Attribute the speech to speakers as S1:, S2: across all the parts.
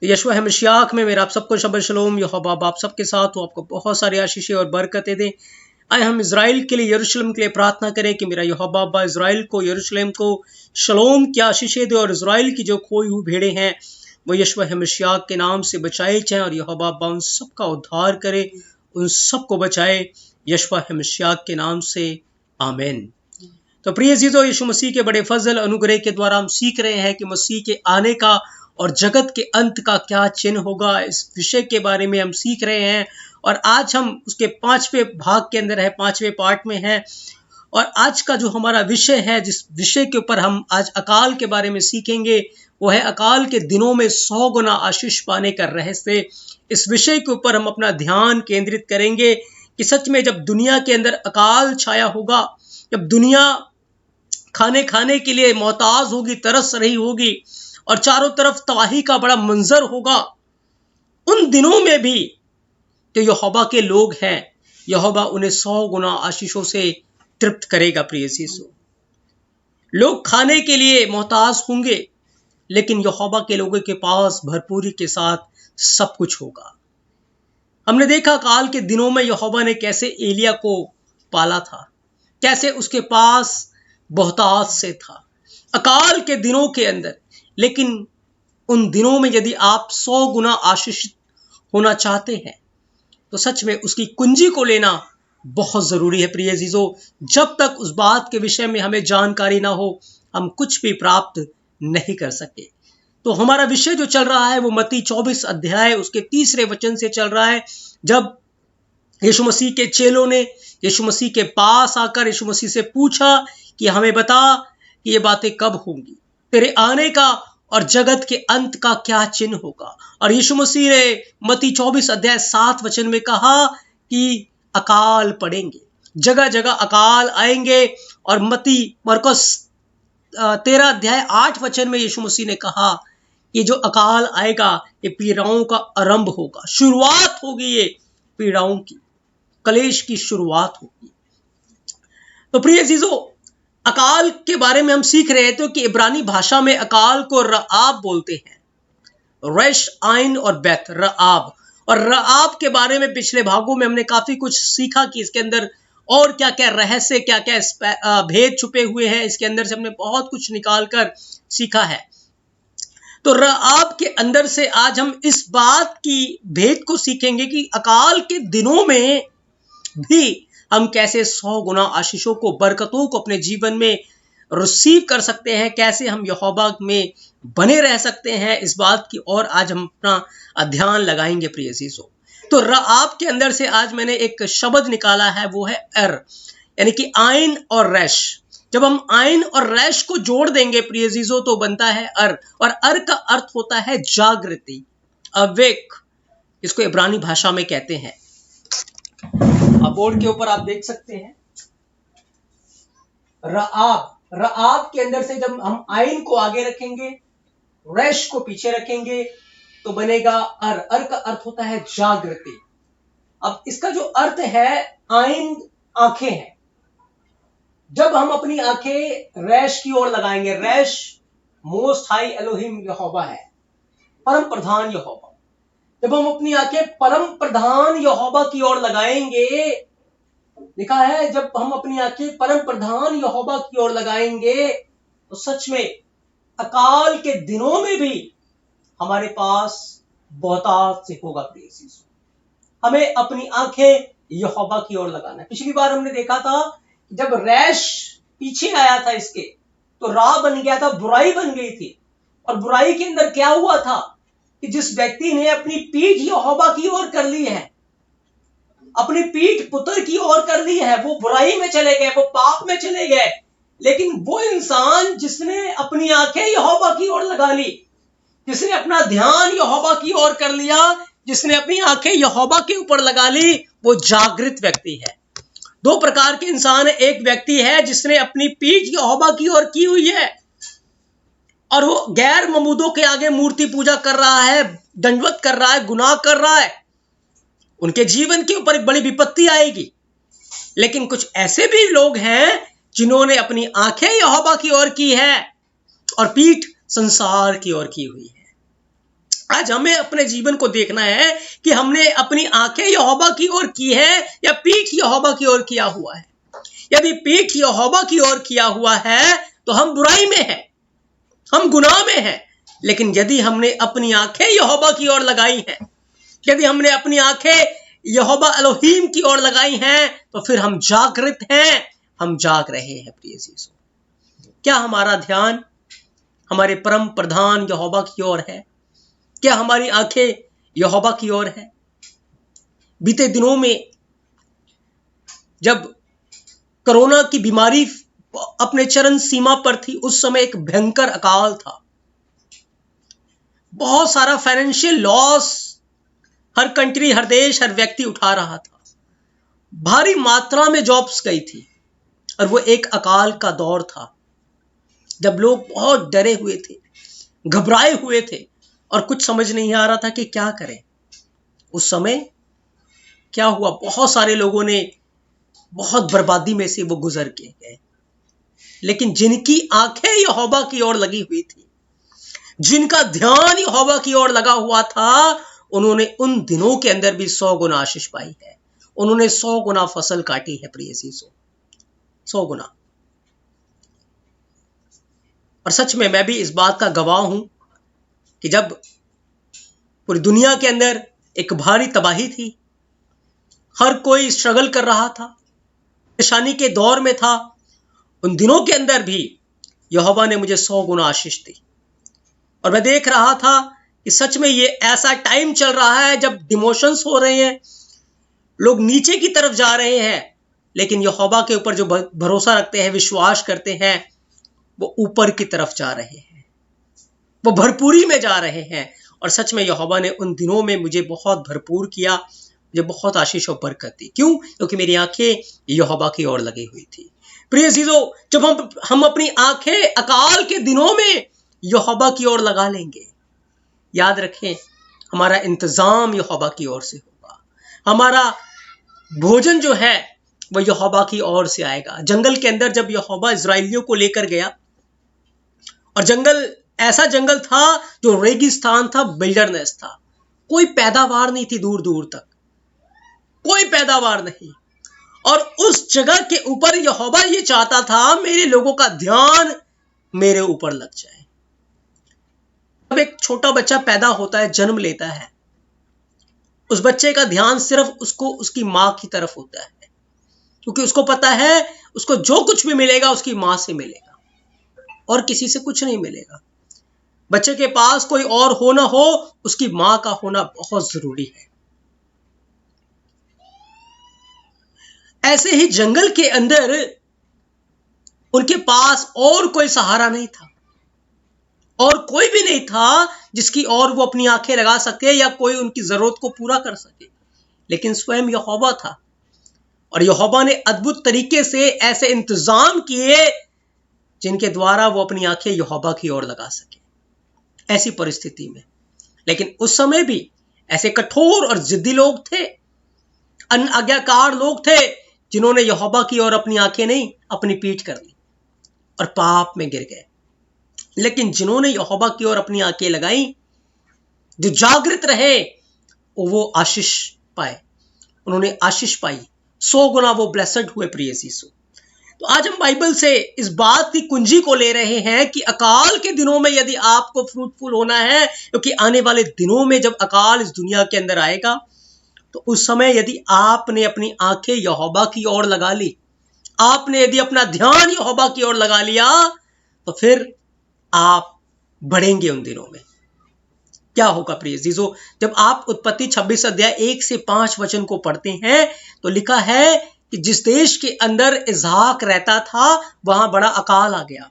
S1: यशवा है मशियाक में मेरा आप सबको शब शलोम। यहोवा आप सबके साथ हो, आपको बहुत सारी आशीषें और बरकतें दें। आए हम इज़राइल के लिए, यरूशलेम के लिए प्रार्थना करें कि मेरा यहोवा अब्बा इज़राइल को, यरूशलेम को शलोम की आशीषें दे और इज़राइल की जो खोई हुई भेड़ें हैं वो यशवा है मशियाक के नाम से बचाई जाएं और यहोवा अब्बा उन सबका उद्धार करे, उन सबको बचाए यशवा है मशियाक के नाम से, आमीन। तो प्रिय अजीजों, यीशु मसीह के बड़े फजल अनुग्रह के द्वारा हम सीख रहे हैं कि मसीह के आने का और जगत के अंत का क्या चिन्ह होगा। इस विषय के बारे में हम सीख रहे हैं और आज हम उसके 5वें भाग के अंदर है, 5वें पार्ट में है। और आज का जो हमारा विषय है, जिस विषय के ऊपर हम आज अकाल के बारे में सीखेंगे, वो है अकाल के दिनों में 100 गुना आशीष पाने का रहस्य। इस विषय के ऊपर हम अपना ध्यान केंद्रित करेंगे कि सच में जब दुनिया के अंदर अकाल छाया होगा, जब दुनिया खाने के लिए मोहताज होगी, तरस रही होगी और चारों तरफ तबाही का बड़ा मंजर होगा, उन दिनों में भी जो यहोवा के लोग हैं, यहोवा उन्हें 100 गुना आशीषों से तृप्त करेगा। प्रिय यीशु, लोग खाने के लिए मोहताज होंगे, लेकिन यहोवा के लोगों के पास भरपूरी के साथ सब कुछ होगा। हमने देखा काल के दिनों में यहोवा ने कैसे एलिया को पाला था, कैसे उसके पास बहुतायत से था अकाल के दिनों के अंदर। लेकिन उन दिनों में यदि आप 100 गुना आशीषित होना चाहते हैं तो सच में उसकी कुंजी को लेना बहुत जरूरी है। प्रिय अजीजों, जब तक उस बात के विषय में हमें जानकारी ना हो, हम कुछ भी प्राप्त नहीं कर सके। तो हमारा विषय जो चल रहा है वो मत्ती 24 अध्याय उसके 3 वचन से चल रहा है। जब यीशु मसीह के चेलों ने यीशु मसीह के पास आकर यीशु मसीह से पूछा कि हमें बता कि ये बातें कब होंगी, तेरे आने का और जगत के अंत का क्या चिन्ह होगा। और यीशु मसीह ने मत्ती 24 अध्याय 7 वचन में कहा कि अकाल पड़ेंगे, जगह जगह अकाल आएंगे। और मत्ती मरकुस 13 अध्याय 8 वचन में यीशु मसीह ने कहा कि जो अकाल आएगा ये पीड़ाओं का आरंभ होगा, शुरुआत होगी, ये पीड़ाओं की, कलेश की शुरुआत होगी। तो प्रिय अजीजों, अकाल के बारे में हम सीख रहे थे कि इब्रानी भाषा में अकाल को रआब बोलते हैं, रेश, आइन और बेत, रआब। और रआब के बारे में पिछले भागों में हमने काफी कुछ सीखा कि इसके अंदर और क्या क्या रहस्य, क्या क्या भेद छुपे हुए हैं। इसके अंदर से हमने बहुत कुछ निकाल कर सीखा है। तो रआब के अंदर से आज हम इस बात की भेद को सीखेंगे कि अकाल के दिनों में भी हम कैसे 100 गुना आशीषों को, बरकतों को अपने जीवन में रिसीव कर सकते हैं, कैसे हम यहोवा में बने रह सकते हैं। इस बात की और आज हम अपना ध्यान लगाएंगे। प्रिय अजीजों, तो रआब के अंदर से आज मैंने एक शब्द निकाला है, वो है अर, यानी कि आइन और रैश। जब हम आइन और रैश को जोड़ देंगे प्रिय अजीजों तो बनता है अर, और अर का अर्थ होता है जागृति, अवेक, इसको इब्रानी भाषा में कहते हैं। अब बोर्ड के ऊपर आप देख सकते हैं रआब। रआब के अंदर से जब हम आइन को आगे रखेंगे, रैश को पीछे रखेंगे, तो बनेगा अर। अर का अर्थ होता है जागृति। अब इसका जो अर्थ है, आइन आंखें हैं। जब हम अपनी आंखें रैश की ओर लगाएंगे, रैश मोस्ट हाई एलोहिम यहोवा है, परम प्रधान यहोवा। जब हम अपनी आंखें परम प्रधान यहोवा की ओर लगाएंगे, लिखा है जब हम अपनी आंखें परम प्रधान यहोवा की ओर लगाएंगे तो सच में अकाल के दिनों में भी हमारे पास बहुतायत से होगा। प्रिय यीशु, हमें अपनी आंखें यहोवा की ओर लगाना है। पिछली बार हमने देखा था जब रैश पीछे आया था इसके, तो रा बन गया था, बुराई बन गई थी। और बुराई के अंदर क्या हुआ था कि जिस व्यक्ति ने अपनी पीठ यहोवा की ओर कर ली है, अपनी पीठ पुत्र की ओर कर ली है, वो बुराई में चले गए, वो पाप में चले गए। लेकिन वो इंसान जिसने अपनी आंखें यहोवा की ओर लगा ली, जिसने अपना ध्यान यहोवा की ओर कर लिया, जिसने अपनी आंखें यहोवा के ऊपर लगा ली, वो जागृत व्यक्ति है। 2 प्रकार के इंसान है। एक व्यक्ति है जिसने अपनी पीठ यहोवा की ओर की हुई है और वो गैर ममूदों के आगे मूर्ति पूजा कर रहा है, दंडवत कर रहा है, गुनाह कर रहा है, उनके जीवन के ऊपर एक बड़ी विपत्ति आएगी। लेकिन कुछ ऐसे भी लोग हैं जिन्होंने अपनी आंखें यहोवा की ओर की है और पीठ संसार की ओर की हुई है। आज हमें अपने जीवन को देखना है कि हमने अपनी आंखें यहोवा की ओर की है या पीठ यहोवा की ओर किया हुआ है। यदि पीठ यहोवा की ओर किया हुआ है तो हम बुराई में हैं, हम गुनाह में हैं। लेकिन यदि हमने अपनी आंखें यहोवा की ओर लगाई हैं, यदि हमने अपनी आंखें यहोवा एलोहीम की ओर लगाई हैं, तो फिर हम जागृत हैं, हम जाग रहे हैं। प्रिय यीशु, क्या हमारा ध्यान हमारे परम प्रधान यहोवा की ओर है? क्या हमारी आंखें यहोवा की ओर है? बीते दिनों में जब कोरोना की बीमारी अपने चरम सीमा पर थी, उस समय एक भयंकर अकाल था। बहुत सारा फाइनेंशियल लॉस हर कंट्री, हर देश, हर व्यक्ति उठा रहा था। भारी मात्रा में जॉब्स गई थी और वो एक अकाल का दौर था जब लोग बहुत डरे हुए थे, घबराए हुए थे और कुछ समझ नहीं आ रहा था कि क्या करें। उस समय क्या हुआ, बहुत सारे लोगों ने बहुत बर्बादी में से वो गुजर के गए। लेकिन जिनकी आंखें यहोवा की ओर लगी हुई थी, जिनका ध्यान यहोवा की ओर लगा हुआ था, उन्होंने उन दिनों के अंदर भी 100 गुना आशीष पाई है। उन्होंने 100 गुना फसल काटी है। प्रिय यीशु, 100 गुना। और सच में मैं भी इस बात का गवाह हूं कि जब पूरी दुनिया के अंदर एक भारी तबाही थी, हर कोई स्ट्रगल कर रहा था, परेशानी के दौर में था, उन दिनों के अंदर भी यहोवा ने मुझे 100 गुना आशीष दी। और मैं देख रहा था कि सच में ये ऐसा टाइम चल रहा है जब डिमोशंस हो रहे हैं, लोग नीचे की तरफ जा रहे हैं, लेकिन यहोवा के ऊपर जो भरोसा रखते हैं, विश्वास करते हैं, वो ऊपर की तरफ जा रहे हैं, वो भरपूरी में जा रहे हैं। और सच में यहोवा ने उन दिनों में मुझे बहुत भरपूर किया, मुझे बहुत आशीष और बरकत दी। क्यों? क्योंकि मेरी आंखें यहोवा की ओर लगी हुई थी। प्रिय जीजो, जब हम अपनी आंखें अकाल के दिनों में यहोवा की ओर लगा लेंगे, याद रखें, हमारा इंतजाम यहोवा की ओर से होगा। हमारा भोजन जो है वो यहोवा की ओर से आएगा। जंगल के अंदर जब यहोवा इजराइलियों को लेकर गया, और जंगल ऐसा जंगल था जो रेगिस्तान था, विल्डरनेस था, कोई पैदावार नहीं थी, दूर दूर तक कोई पैदावार नहीं। और उस जगह के ऊपर यहोवा ये चाहता था मेरे लोगों का ध्यान मेरे ऊपर लग जाए। जब एक छोटा बच्चा पैदा होता है, जन्म लेता है, उस बच्चे का ध्यान सिर्फ उसको उसकी मां की तरफ होता है, क्योंकि उसको पता है उसको जो कुछ भी मिलेगा उसकी मां से मिलेगा और किसी से कुछ नहीं मिलेगा। बच्चे के पास कोई और हो ना हो, उसकी मां का होना बहुत जरूरी है। ऐसे ही जंगल के अंदर उनके पास और कोई सहारा नहीं था, और कोई भी नहीं था जिसकी ओर वो अपनी आंखें लगा सके या कोई उनकी जरूरत को पूरा कर सके, लेकिन स्वयं यहोवा था। और यहोवा ने अद्भुत तरीके से ऐसे इंतजाम किए जिनके द्वारा वो अपनी आंखें यहोवा की ओर लगा सके ऐसी परिस्थिति में। लेकिन उस समय भी ऐसे कठोर और जिद्दी लोग थे, अनाज्ञाकार लोग थे, जिन्होंने यहोवा की ओर अपनी आंखें नहीं, अपनी पीठ कर ली और पाप में गिर गए। लेकिन जिन्होंने यहोवा की ओर अपनी आंखें लगाई, जो जागृत रहे, वो आशीष पाए, उन्होंने आशीष पाई, 100 गुना वो ब्लेसड हुए। प्रिय यीशु, तो आज हम बाइबल से इस बात की कुंजी को ले रहे हैं कि अकाल के दिनों में यदि आपको फ्रूटफुल होना है, क्योंकि आने वाले दिनों में जब अकाल इस दुनिया के अंदर आएगा, तो उस समय यदि आपने अपनी आंखें यहोवा की ओर लगा ली, आपने यदि अपना ध्यान यहोवा की ओर लगा लिया, तो फिर आप बढ़ेंगे उन दिनों में। क्या होगा प्रिय जीजो, जब आप उत्पत्ति 26 अध्याय 1 से 5 वचन को पढ़ते हैं, तो लिखा है कि जिस देश के अंदर इज़हाक रहता था, वहां बड़ा अकाल आ गया,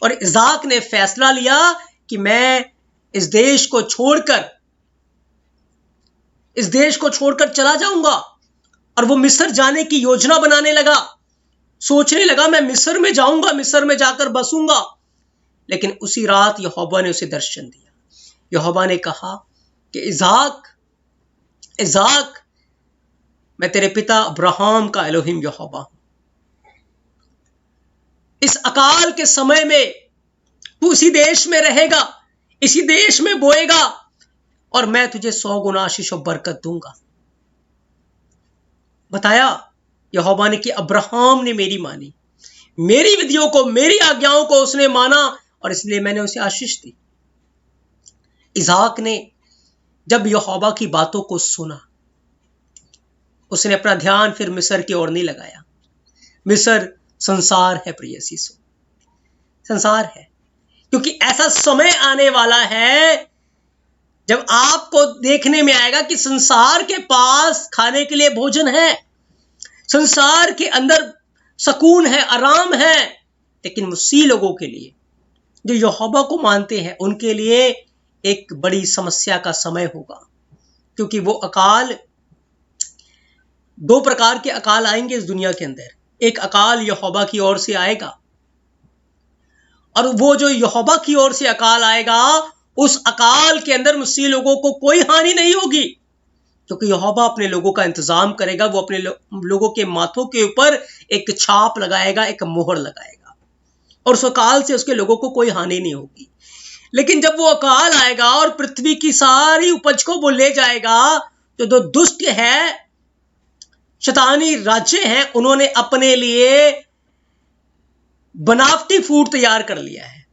S1: और इज़हाक ने फैसला लिया कि मैं इस देश को छोड़कर चला जाऊंगा। और वो मिस्र जाने की योजना बनाने लगा, सोचने लगा मैं मिस्र में जाऊंगा, मिस्र में जाकर बसूंगा। लेकिन उसी रात यहोवा ने उसे दर्शन दिया। यहोवा ने कहा कि इज़हाक, मैं तेरे पिता अब्राहम का एलोहिम यहोवा हूं। इस अकाल के समय में तू इसी देश में रहेगा, इसी देश में बोएगा, और मैं तुझे 100 गुना आशीष और बरकत दूंगा। बताया यहोवा ने कि अब्राहम ने मेरी मानी, मेरी विधियों को, मेरी आज्ञाओं को उसने माना और इसलिए मैंने उसे आशीष दी। इसहाक ने जब यहोवा की बातों को सुना, उसने अपना ध्यान फिर मिस्र की ओर नहीं लगाया। मिस्र संसार है प्रिय सीसो, संसार है, क्योंकि ऐसा समय आने वाला है जब आपको देखने में आएगा कि संसार के पास खाने के लिए भोजन है, संसार के अंदर सुकून है, आराम है, लेकिन मसीह लोगों के लिए, जो यहोवा को मानते हैं, उनके लिए एक बड़ी समस्या का समय होगा। क्योंकि वो अकाल, 2 प्रकार के अकाल आएंगे इस दुनिया के अंदर। एक अकाल यहोवा की ओर से आएगा, और वो जो यहोवा की ओर से अकाल आएगा, उस अकाल के अंदर मसीह लोगों को कोई हानि नहीं होगी, क्योंकि यहोवा अपने लोगों का इंतजाम करेगा। वो अपने लोगों के माथों के ऊपर एक छाप लगाएगा, एक मोहर लगाएगा, और उस अकाल से उसके लोगों को कोई हानि नहीं होगी। लेकिन जब वो अकाल आएगा और पृथ्वी की सारी उपज को वो ले जाएगा, तो जो दुष्ट है, शैतानी राज्य हैं, उन्होंने अपने लिए बनावटी फूड तैयार कर लिया है।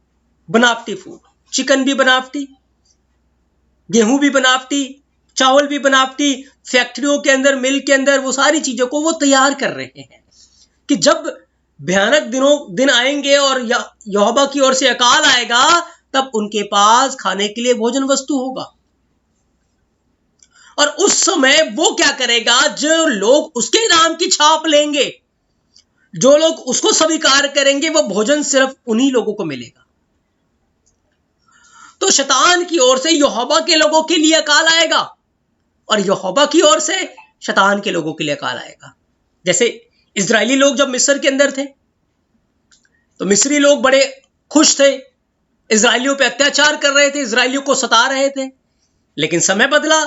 S1: बनावटी फूड, चिकन भी बनावटी, गेहूं भी बनावटी, चावल भी बनावटी, फैक्ट्रियों के अंदर, मिल के अंदर, वो सारी चीजों को वो तैयार कर रहे हैं कि जब भयानक दिन आएंगे और यहोवा की ओर से अकाल आएगा, तब उनके पास खाने के लिए भोजन वस्तु होगा। और उस समय वो क्या करेगा, जो लोग उसके नाम की छाप लेंगे, जो लोग उसको स्वीकार करेंगे, वो भोजन सिर्फ उन्हीं लोगों को मिलेगा। तो शैतान की ओर से यहोवा के लोगों के लिए अकाल आएगा, और यहोवा की ओर से शैतान के लोगों के लिए अकाल आएगा। जैसे इजरायली लोग जब मिस्र के अंदर थे, तो मिस्री लोग बड़े खुश थे, इजरायलियों पे अत्याचार कर रहे थे, इजरायलियों को सता रहे थे। लेकिन समय बदला,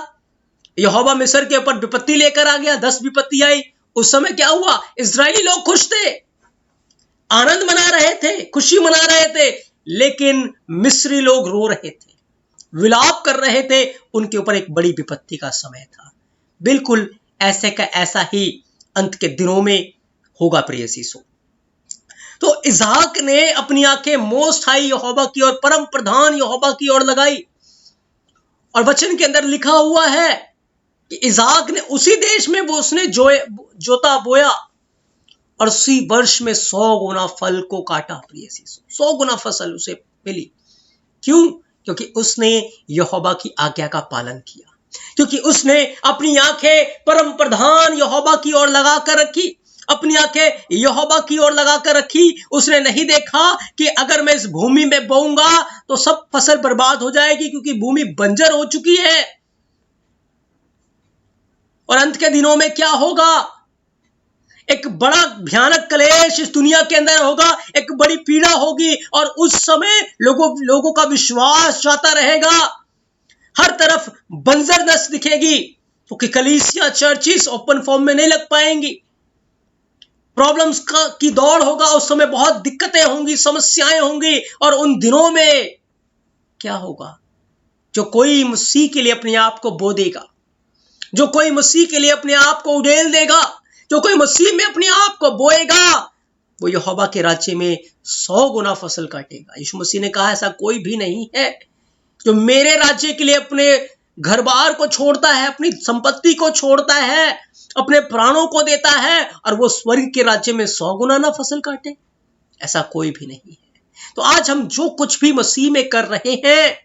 S1: यहोवा मिस्र के ऊपर विपत्ति लेकर आ गया, 10 विपत्ति आई। उस समय क्या हुआ, इजरायली लोग खुश थे, आनंद मना रहे थे, खुशी मना रहे थे, लेकिन मिस्री लोग रो रहे थे, विलाप कर रहे थे। उनके ऊपर एक बड़ी विपत्ति का समय था। बिल्कुल ऐसे का ऐसा ही अंत के दिनों में होगा प्रिय सीसो। तो इसहाक ने अपनी आंखें मोस्ट हाई यहोवा की ओर, परम प्रधान यहोवा की ओर लगाई, और वचन के अंदर लिखा हुआ है कि इसहाक ने उसी देश में वो उसने जोता बोया, और उसी वर्ष में 100 गुना फल को काटा प्रिय सीसो। 100 गुना फसल उसे मिली। क्यों? क्योंकि उसने यहोवा की आज्ञा का पालन किया, क्योंकि उसने अपनी आंखें परम प्रधान यहोवा की ओर लगा कर रखी, अपनी आंखें यहोवा की ओर लगा कर रखी। उसने नहीं देखा कि अगर मैं इस भूमि में बोऊंगा तो सब फसल बर्बाद हो जाएगी, क्योंकि भूमि बंजर हो चुकी है, और अंत के दिनों में क्या होगा, एक बड़ा भयानक क्लेश इस दुनिया के अंदर होगा, एक बड़ी पीड़ा होगी, और उस समय लोगों का विश्वास जाता रहेगा, हर तरफ बंजरनेस दिखेगी, क्योंकि कलीसिया, चर्चिस ओपन फॉर्म में नहीं लग पाएंगी, प्रॉब्लम्स की दौड़ होगा। उस समय बहुत दिक्कतें होंगी, समस्याएं होंगी, और उन दिनों में क्या होगा, जो कोई मसीह के लिए अपने आप को बो देगा, जो कोई मसीह के लिए अपने आप को उड़ेल देगा, जो कोई मसीह में अपने आप को बोएगा, वो यहोवा के राज्य में 100 गुना फसल काटेगा। यीशु मसीह ने कहा, ऐसा कोई भी नहीं है जो मेरे राज्य के लिए अपने घर बार को छोड़ता है, अपनी संपत्ति को छोड़ता है, अपने प्राणों को देता है, और वो स्वर्ग के राज्य में 100 गुना ना फसल काटे। ऐसा कोई भी नहीं है। तो आज हम जो कुछ भी मसीह में कर रहे हैं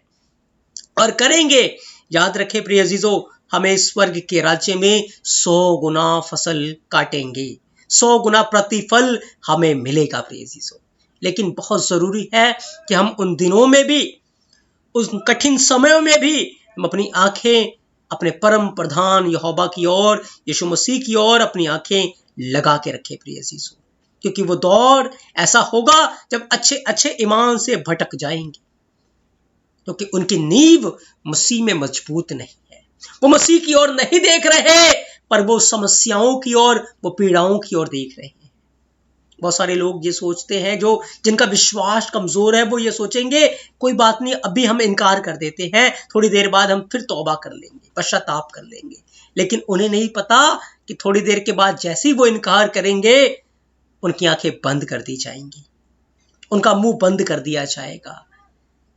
S1: और करेंगे, याद रखें प्रिय अजीजों, हमें स्वर्ग के राज्य में 100 गुना फसल काटेंगे, 100 गुना प्रतिफल हमें मिलेगा प्रिय अजीजों। लेकिन बहुत जरूरी है कि हम उन दिनों में भी, उस कठिन समयों में भी, हम अपनी आंखें अपने परम प्रधान यहोवा की ओर, यीशु मसीह की ओर अपनी आंखें लगा के रखें प्रिय अजीजों, क्योंकि वो दौर ऐसा होगा जब अच्छे अच्छे ईमान से भटक जाएंगे, क्योंकि उनकी नींव मसीह में मजबूत नहीं है। वो मसीह की ओर नहीं देख रहे, पर वो समस्याओं की ओर, वो पीड़ाओं की ओर देख रहे हैं। बहुत सारे लोग ये सोचते हैं, जो जिनका विश्वास कमजोर है, वो ये सोचेंगे कोई बात नहीं, अभी हम इनकार कर देते हैं, थोड़ी देर बाद हम फिर तौबा कर लेंगे, पश्चाताप कर लेंगे। लेकिन उन्हें नहीं पता कि थोड़ी देर के बाद जैसे ही वो इनकार करेंगे, उनकी आंखें बंद कर दी जाएंगी, उनका मुंह बंद कर दिया जाएगा,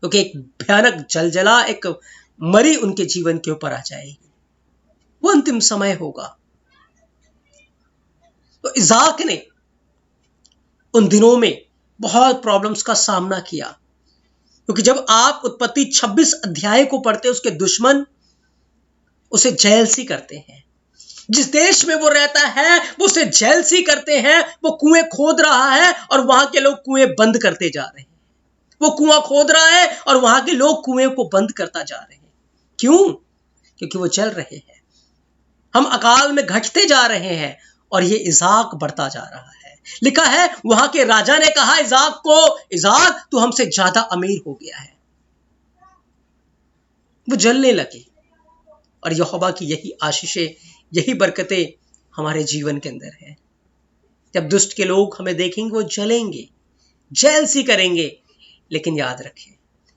S1: क्योंकि एक भयानक जलजला, एक मरी उनके जीवन के ऊपर आ जाएगी। वो अंतिम समय होगा। तो इज़ाक ने उन दिनों में बहुत प्रॉब्लम्स का सामना किया, क्योंकि जब आप उत्पत्ति 26 अध्याय को पढ़ते, उसके दुश्मन उसे जेलसी करते हैं। जिस देश में वो रहता है वो उसे जेलसी करते हैं। वो कुएं खोद रहा है और वहां के लोग कुएं बंद करते जा रहे हैं। वो कुआं खोद रहा है और वहां के लोग कुएं को बंद करता जा रहे हैं। क्यों? क्योंकि वो जल रहे हैं। हम अकाल में घटते जा रहे हैं और ये इज़ाक बढ़ता जा रहा है। लिखा है, वहां के राजा ने कहा इज़ाक को, इज़ाक तू हमसे ज्यादा अमीर हो गया है। वो जलने लगे। और यहोवा की यही आशीषें, यही बरकतें हमारे जीवन के अंदर है। जब दुष्ट के लोग हमें देखेंगे, वो जलेंगे, जेलसी करेंगे। लेकिन याद रखें,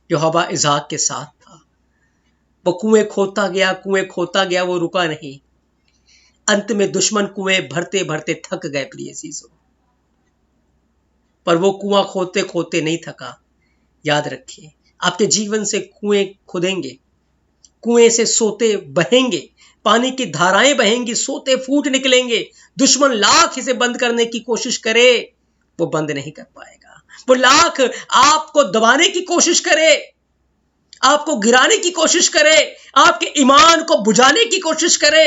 S1: यहोवा इज़ाक के साथ था। वो कुएं खोदता गया, कुएं खोदता गया, वो रुका नहीं। अंत में दुश्मन कुएं भरते भरते थक गए प्रिय चीजों, पर वो कुआं खोदते खोदते नहीं थका। याद रखिए, आपके जीवन से कुएं खुदेंगे, कुएं से सोते बहेंगे, पानी की धाराएं बहेंगी, सोते फूट निकलेंगे। दुश्मन लाख इसे बंद करने की कोशिश करे, वो बंद नहीं कर पाएगा। वो लाख आपको दबाने की कोशिश करे, आपको गिराने की कोशिश करे, आपके ईमान को बुझाने की कोशिश करे,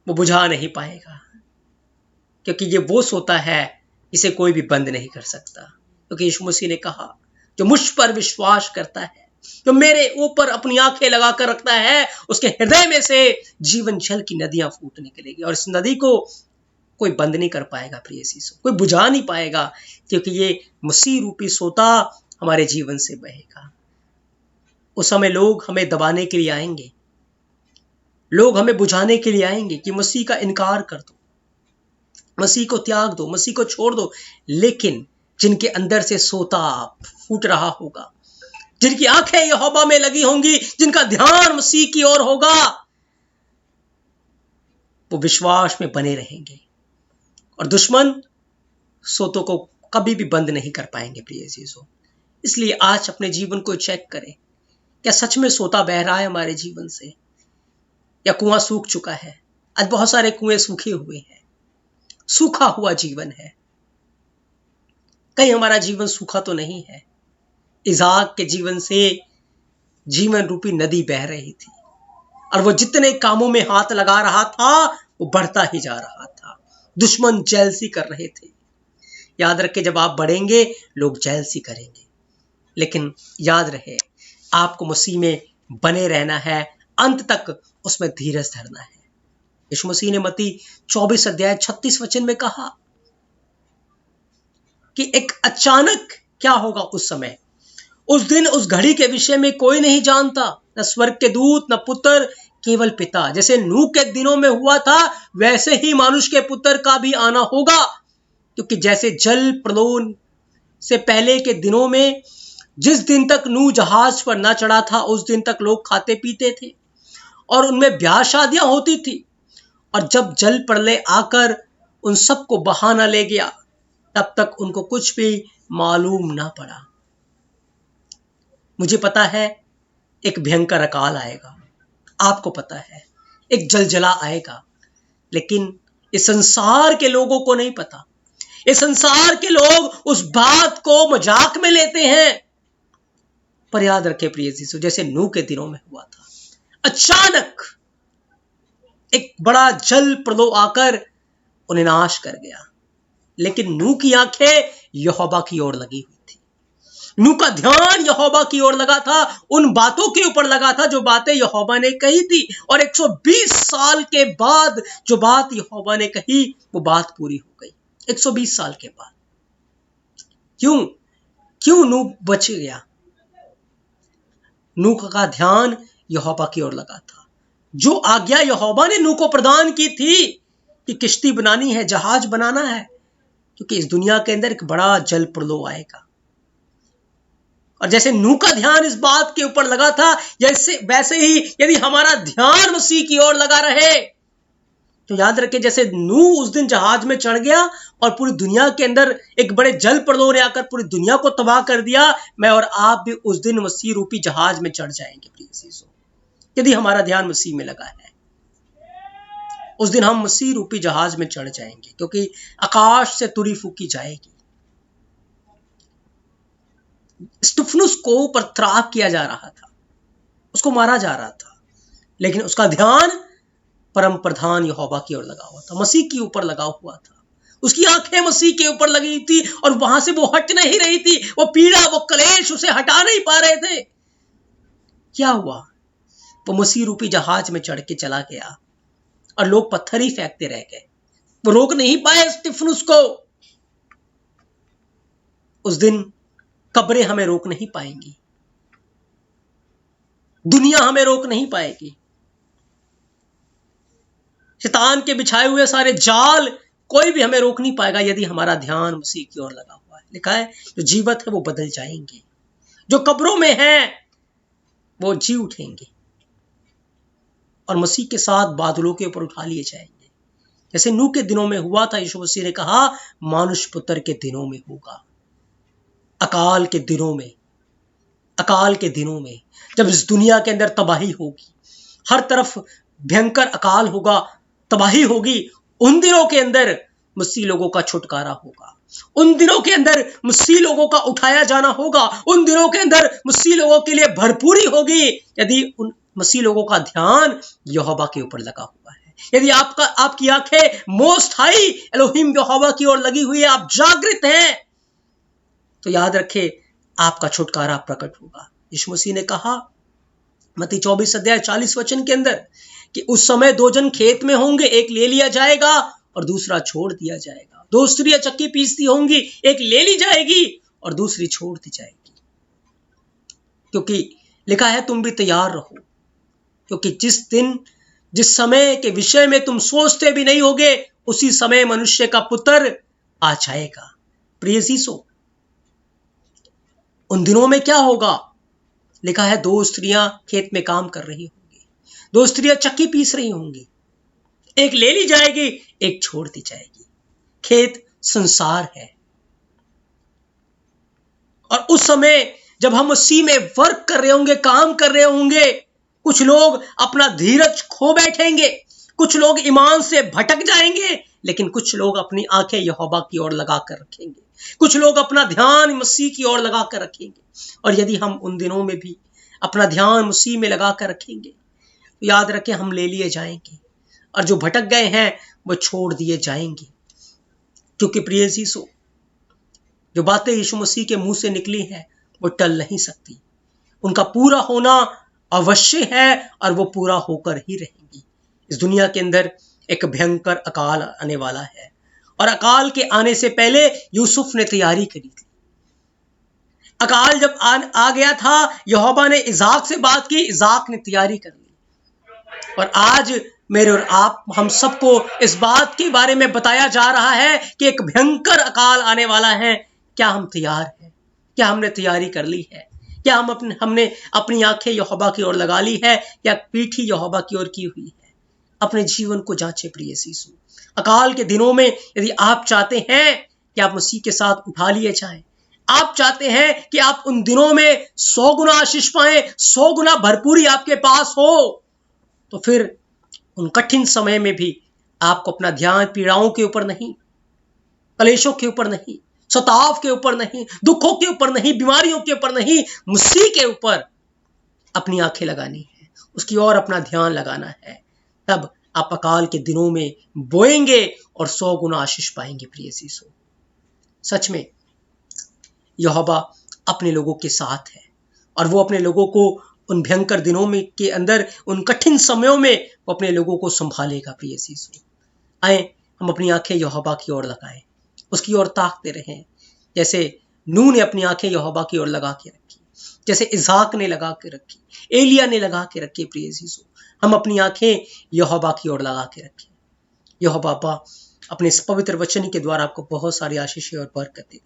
S1: वो बुझा नहीं पाएगा। क्योंकि ये वो सोता है इसे कोई भी बंद नहीं कर सकता। क्योंकि यीशु मसीह ने कहा, जो मुझ पर विश्वास करता है, जो मेरे ऊपर अपनी आंखें लगाकर रखता है, उसके हृदय में से जीवन जल की नदियां फूट निकलेगी। और इस नदी को कोई बंद नहीं कर पाएगा प्रिय चीजों, कोई बुझा नहीं पाएगा, क्योंकि ये मसीह रूपी सोता हमारे जीवन से बहेगा। उस समय लोग हमें दबाने के लिए आएंगे, लोग हमें बुझाने के लिए आएंगे कि मसीह का इनकार कर दो, मसीह को त्याग दो, मसीह को छोड़ दो। लेकिन जिनके अंदर से सोता फूट रहा होगा, जिनकी आंखें यहोवा में लगी होंगी, जिनका ध्यान मसीह की ओर होगा, वो विश्वास में बने रहेंगे और दुश्मन सोतों को कभी भी बंद नहीं कर पाएंगे प्रिय चीजों। इसलिए आज अपने जीवन को चेक करें, क्या सच में सोता बह रहा है हमारे जीवन से, या कुआं सूख चुका है? आज बहुत सारे कुएं सूखे हुए हैं, सूखा हुआ जीवन है। कहीं हमारा जीवन सूखा तो नहीं है। इज़ाक के जीवन से जीवन रूपी नदी बह रही थी और वो जितने कामों में हाथ लगा रहा था, वो बढ़ता ही जा रहा था। दुश्मन जेलसी कर रहे थे। याद रखे, जब आप बढ़ेंगे लोग जेलसी करेंगे, लेकिन याद रहे, आपको मसीह में बने रहना है, अंत तक उसमें धीरज धरना है। यीशु मसीह ने मत्ती 24 अध्याय 36 वचन में कहा कि एक अचानक क्या होगा उस समय, उस दिन, उस घड़ी के विषय में कोई नहीं जानता, न स्वर्ग के दूत, न पुत्र, केवल पिता। जैसे नूह के दिनों में हुआ था, वैसे ही मनुष्य के पुत्र का भी आना होगा। क्योंकि जैसे जल प्रलय से पहले के दिनों में, जिस दिन तक नूह जहाज पर न चढ़ा था, उस दिन तक लोग खाते पीते थे और उनमें ब्याह शादियां होती थी। और जब जल प्रलय आकर उन सबको बहा न ले गया, तब तक उनको कुछ भी मालूम ना पड़ा। मुझे पता है एक भयंकर अकाल आएगा, आपको पता है एक जलजला आएगा, लेकिन इस संसार के लोगों को नहीं पता। इस संसार के लोग उस बात को मजाक में लेते हैं। पर याद रखें प्रिय यीशु, जैसे नूह के दिनों में हुआ था, अचानक एक बड़ा जल प्रलय आकर उन्हें नाश कर गया। लेकिन नूह की आंखें यहोवा की ओर लगी हुई थी। नूह का ध्यान यहोवा की ओर लगा था, उन बातों के ऊपर लगा था जो बातें यहोवा ने कही थी। और 120 साल के बाद जो बात यहोवा ने कही, वो बात पूरी हो गई। 120 साल के बाद। क्यों नूह बच गया? नूह का ध्यान यहोवा की ओर लगा था। जो आज्ञा यहोवा ने नूह को प्रदान की थी कि किश्ती बनानी है, जहाज बनाना है, क्योंकि इस दुनिया के अंदर एक बड़ा जल प्रलय आएगा। और जैसे नूह का ध्यान इस बात के ऊपर लगा था, जैसे वैसे ही यदि हमारा ध्यान मसीह की ओर लगा रहे, तो याद रखें, जैसे नूह उस दिन जहाज में चढ़ गया और पूरी दुनिया के अंदर एक बड़े जल प्रलय ने आकर पूरी दुनिया को तबाह कर दिया, मैं और आप भी उस दिन मसीह रूपी जहाज में चढ़ जाएंगे प्रिय चीजों, यदि हमारा ध्यान मसीह में लगा है। उस दिन हम मसीह रूपी जहाज में चढ़ जाएंगे, क्योंकि आकाश से तुरी फूकी जाएगी। स्तिफनुस को पथराव किया जा रहा था, उसको मारा जा रहा था, लेकिन उसका ध्यान परम प्रधान यहोवा की ओर लगा हुआ था, मसीह के ऊपर लगा हुआ था। उसकी आंखें मसीह के ऊपर लगी थी और वहां से वो हट नहीं रही थी। वो पीड़ा, वो क्लेश उसे हटा नहीं पा रहे थे। क्या हुआ? वो मसीह रूपी जहाज में चढ़ के चला गया और लोग पत्थर ही फेंकते रह गए। वो रोक नहीं पाए स्तिफनुस को। उस दिन कब्रें हमें रोक नहीं पाएंगी, दुनिया हमें रोक नहीं पाएगी, शैतान के बिछाए हुए सारे जाल कोई भी हमें रोक नहीं पाएगा, यदि हमारा ध्यान मसीह की ओर लगा हुआ है। लिखा है जो जीवित है वो बदल जाएंगे, जो कब्रों में हैं वो जी उठेंगे और मसीह के साथ बादलों के ऊपर उठा लिए जाएंगे। जैसे नूह के दिनों में हुआ था, यीशु मसीह ने कहा मानुष पुत्र के दिनों में होगा, अकाल के दिनों में, अकाल के दिनों में, जब इस दुनिया के अंदर तबाही होगी, हर तरफ भयंकर अकाल होगा, तबाही होगी, उन दिनों के अंदर मसीह लोगों का छुटकारा होगा। उन दिनों के अंदर मसीह लोगों का उठाया जाना होगा। उन दिनों के अंदर मसीह लोगों के लिए भरपूरी होगी, यदि उन मसीह लोगों का ध्यान यहोवा के ऊपर लगा हुआ है। यदि आपकी आंखें मोस्ट हाई एलोहिम यहोवा की ओर लगी हुई है, आप जागृत हैं, तो याद रखें आपका छुटकारा प्रकट होगा। यीशु मसीह ने कहा मत्ती 24 अध्याय 40 वचन के अंदर कि उस समय दो जन खेत में होंगे, एक ले लिया जाएगा और दूसरा छोड़ दिया जाएगा। दो स्त्रियां चक्की पीसती होंगी, एक ले ली जाएगी और दूसरी छोड़ दी जाएगी। क्योंकि लिखा है तुम भी तैयार रहो, क्योंकि जिस दिन, जिस समय के विषय में तुम सोचते भी नहीं होगे, उसी समय मनुष्य का पुत्र आ जाएगा। प्रिय जीसो, उन दिनों में क्या होगा? लिखा है दो स्त्रियां खेत में काम कर रही होंगी, दो स्त्रियां चक्की पीस रही होंगी, एक ले ली जाएगी, एक छोड़ दी जाएगी। खेत संसार है। और उस समय जब हम मसीह में वर्क कर रहे होंगे, काम कर रहे होंगे, कुछ लोग अपना धीरज खो बैठेंगे, कुछ लोग ईमान से भटक जाएंगे, लेकिन कुछ लोग अपनी आंखें यहोवा की ओर लगा कर रखेंगे, कुछ लोग अपना ध्यान मसीह की ओर लगा कर रखेंगे। और यदि हम उन दिनों में भी अपना ध्यान मसीह में लगा कर रखेंगे, तो याद रखें हम ले लिए जाएंगे और जो भटक गए हैं वो छोड़ दिए जाएंगे। क्योंकि प्रिय यीशु, जो बातें यीशु मसीह के मुंह से निकली हैं वो टल नहीं सकती, उनका पूरा होना अवश्य है और वो पूरा होकर ही रहेंगी। इस दुनिया के अंदर एक भयंकर अकाल आने वाला है और अकाल के आने से पहले यूसुफ ने तैयारी करी थी। अकाल जब आ गया था, यहोवा ने इसाक से बात की, इसाक ने तैयारी कर ली। और आज मेरे और आप, हम सबको इस बात के बारे में बताया जा रहा है कि एक भयंकर अकाल आने वाला है। क्या हम तैयार हैं? क्या हमने तैयारी कर ली है? क्या हमने अपनी आंखें यहोवा की ओर लगा ली है या पीठ ही यहोवा की ओर की हुई है? अपने जीवन को जांचें प्रिय यीशु। अकाल के दिनों में यदि आप चाहते हैं कि आप मसीह के साथ उठा लिए जाएं, आप चाहते हैं कि आप उन दिनों में 100 गुना आशीष पाएं, 100 गुना भरपूरी आपके पास हो, तो फिर उन कठिन समय में भी आपको अपना ध्यान पीड़ाओं के ऊपर नहीं, कलेशों के ऊपर नहीं, सताव के ऊपर नहीं, दुखों के ऊपर नहीं, बीमारियों के ऊपर नहीं, मसीह के ऊपर अपनी आंखें लगानी है, उसकी ओर अपना ध्यान लगाना है। तब आप अकाल के दिनों में बोएंगे और 100 गुना आशीष पाएंगे प्रिय यीशु। सच में यहोवा अपने लोगों के साथ है और वो अपने लोगों को उन भयंकर दिनों में के अंदर, उन कठिन समयों में वो अपने लोगों को संभालेगा प्रिय यीशु। आए हम अपनी आंखें यहोवा की ओर लगाएं, उसकी ओर ताकते रहें, जैसे नूह ने अपनी आंखें यहोवा की ओर लगा के रखी, जैसे इसाक ने लगा के रखी, एलिया ने लगा के रखी। प्रिय यीशु, हम अपनी आंखें यहोवा की ओर लगा के रखें। यहोवा बाबा अपने इस पवित्र वचन के द्वारा आपको बहुत सारी आशीषें और बरकतें दें।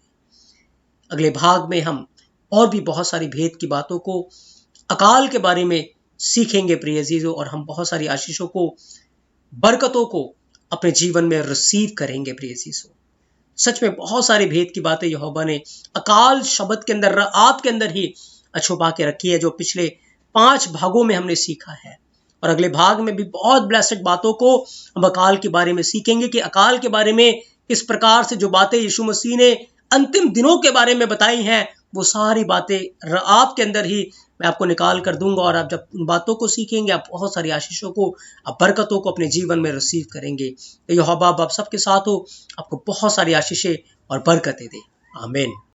S1: अगले भाग में हम और भी बहुत सारी भेद की बातों को, अकाल के बारे में सीखेंगे प्रिय अजीजों, और हम बहुत सारी आशीषों को, बरकतों को अपने जीवन में रिसीव करेंगे प्रिय अजीजों। सच में बहुत सारी भेद की बातें यहोवा ने अकाल शब्द के अंदर, रात के अंदर ही छुपा के रखी है, जो पिछले 5 भागों में हमने सीखा है। और अगले भाग में भी बहुत ब्लेस्ड बातों को हम अकाल के बारे में सीखेंगे कि अकाल के बारे में किस प्रकार से जो बातें यीशु मसीह ने अंतिम दिनों के बारे में बताई हैं, वो सारी बातें रात के अंदर ही मैं आपको निकाल कर दूंगा। और आप जब उन बातों को सीखेंगे, आप बहुत सारी आशीषों को, आप बरकतों को अपने जीवन में रिसीव करेंगे। तो यहोवा आप सबके साथ हो, आपको बहुत सारी आशीषें और बरकतें दे। आमीन।